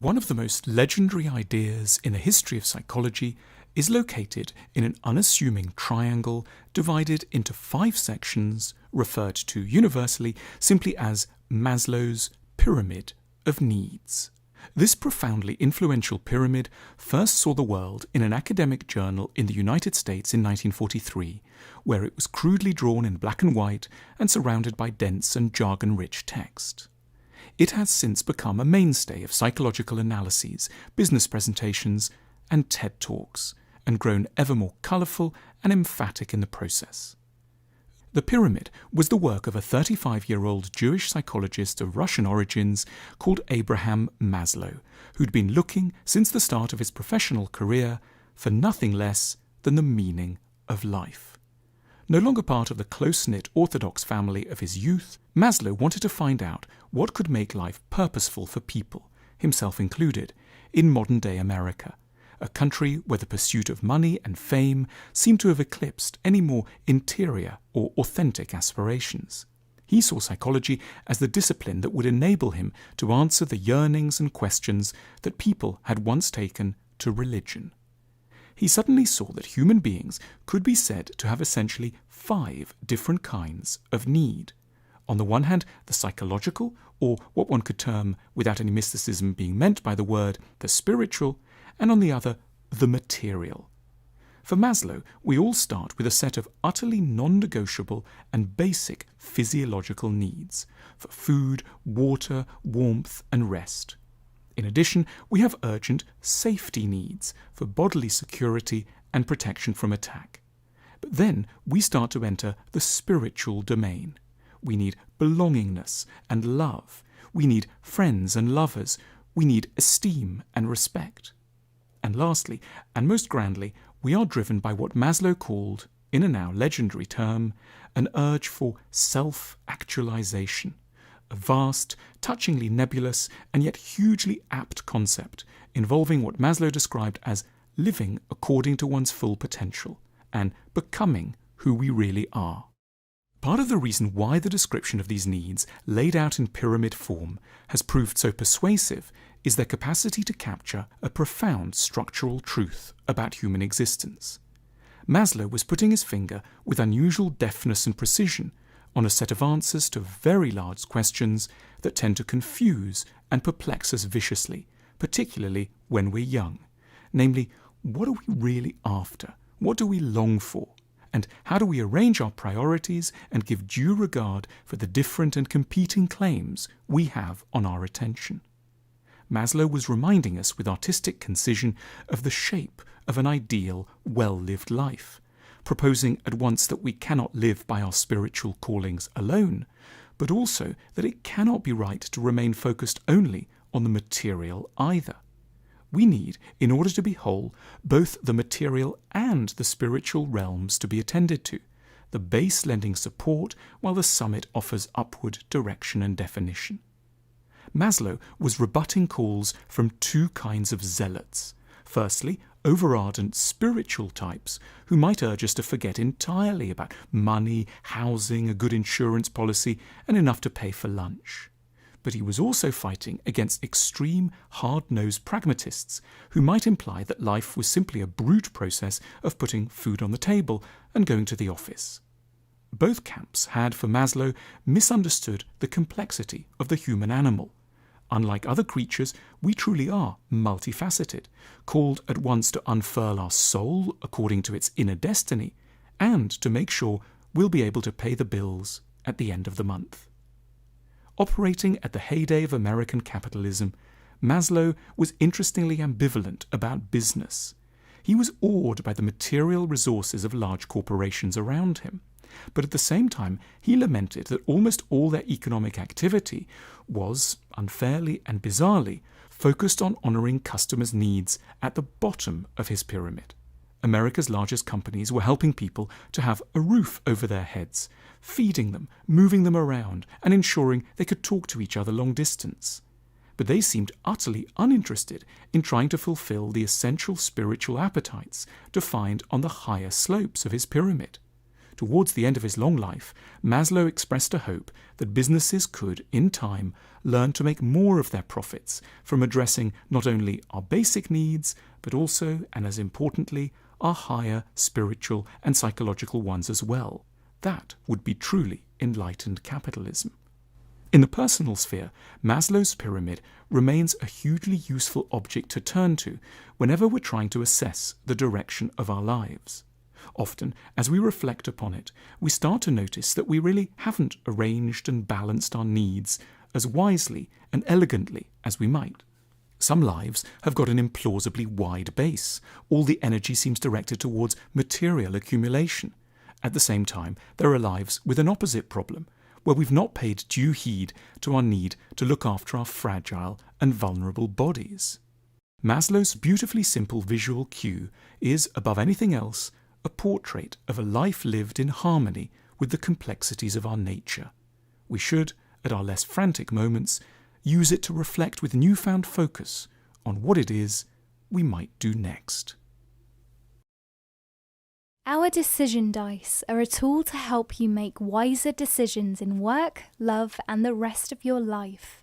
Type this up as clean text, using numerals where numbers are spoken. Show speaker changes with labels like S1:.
S1: One of the most legendary ideas in the history of psychology is located in an unassuming triangle divided into 5 sections referred to universally simply as Maslow's pyramid of needs. This profoundly influential pyramid first saw the world in an academic journal in the United States in 1943, where it was crudely drawn in black and white and surrounded by dense and jargon-rich text. It has since become a mainstay of psychological analyses, business presentations, and TED Talks, and grown ever more colourful and emphatic in the process. The pyramid was the work of a 35-year-old Jewish psychologist of Russian origins called Abraham Maslow, who'd been looking since the start of his professional career for nothing less than the meaning of life. No longer part of the close-knit orthodox family of his youth, Maslow wanted to find out what could make life purposeful for people, himself included, in modern-day America, a country where the pursuit of money and fame seemed to have eclipsed any more interior or authentic aspirations. He saw psychology as the discipline that would enable him to answer the yearnings and questions that people had once taken to religion. He suddenly saw that human beings could be said to have essentially 5 different kinds of need. On the one hand, the psychological, or what one could term, without any mysticism being meant by the word, the spiritual, and on the other, the material. For Maslow, we all start with a set of utterly non-negotiable and basic physiological needs for food, water, warmth, and rest. In addition, we have urgent safety needs for bodily security and protection from attack. But then we start to enter the spiritual domain. We need belongingness and love. We need friends and lovers. We need esteem and respect. And lastly, and most grandly, we are driven by what Maslow called, in a now legendary term, an urge for self-actualization. A vast, touchingly nebulous, and yet hugely apt concept involving what Maslow described as living according to one's full potential and becoming who we really are. Part of the reason why the description of these needs, laid out in pyramid form, has proved so persuasive is their capacity to capture a profound structural truth about human existence. Maslow was putting his finger with unusual deftness and precision on a set of answers to very large questions that tend to confuse and perplex us viciously, particularly when we're young. Namely, what are we really after? What do we long for? And how do we arrange our priorities and give due regard for the different and competing claims we have on our attention? Maslow was reminding us with artistic concision of the shape of an ideal, well-lived life, proposing at once that we cannot live by our spiritual callings alone, but also that it cannot be right to remain focused only on the material either. We need, in order to be whole, both the material and the spiritual realms to be attended to, the base lending support while the summit offers upward direction and definition. Maslow was rebutting calls from 2 kinds of zealots. Firstly, overardent spiritual types who might urge us to forget entirely about money, housing, a good insurance policy, and enough to pay for lunch. But he was also fighting against extreme, hard-nosed pragmatists who might imply that life was simply a brute process of putting food on the table and going to the office. Both camps had, for Maslow, misunderstood the complexity of the human animal. Unlike other creatures, we truly are multifaceted, called at once to unfurl our soul according to its inner destiny, and to make sure we'll be able to pay the bills at the end of the month. Operating at the heyday of American capitalism, Maslow was interestingly ambivalent about business. He was awed by the material resources of large corporations around him. But at the same time, he lamented that almost all their economic activity was, unfairly and bizarrely, focused on honouring customers' needs at the bottom of his pyramid. America's largest companies were helping people to have a roof over their heads, feeding them, moving them around, and ensuring they could talk to each other long distance. But they seemed utterly uninterested in trying to fulfill the essential spiritual appetites defined on the higher slopes of his pyramid. Towards the end of his long life, Maslow expressed a hope that businesses could, in time, learn to make more of their profits from addressing not only our basic needs, but also, and as importantly, our higher spiritual and psychological ones as well. That would be truly enlightened capitalism. In the personal sphere, Maslow's pyramid remains a hugely useful object to turn to whenever we're trying to assess the direction of our lives. Often, as we reflect upon it, we start to notice that we really haven't arranged and balanced our needs as wisely and elegantly as we might. Some lives have got an implausibly wide base. All the energy seems directed towards material accumulation. At the same time, there are lives with an opposite problem, where we've not paid due heed to our need to look after our fragile and vulnerable bodies. Maslow's beautifully simple visual cue is, above anything else, a portrait of a life lived in harmony with the complexities of our nature. We should, at our less frantic moments, use it to reflect with newfound focus on what it is we might do next.
S2: Our decision dice are a tool to help you make wiser decisions in work, love, and the rest of your life.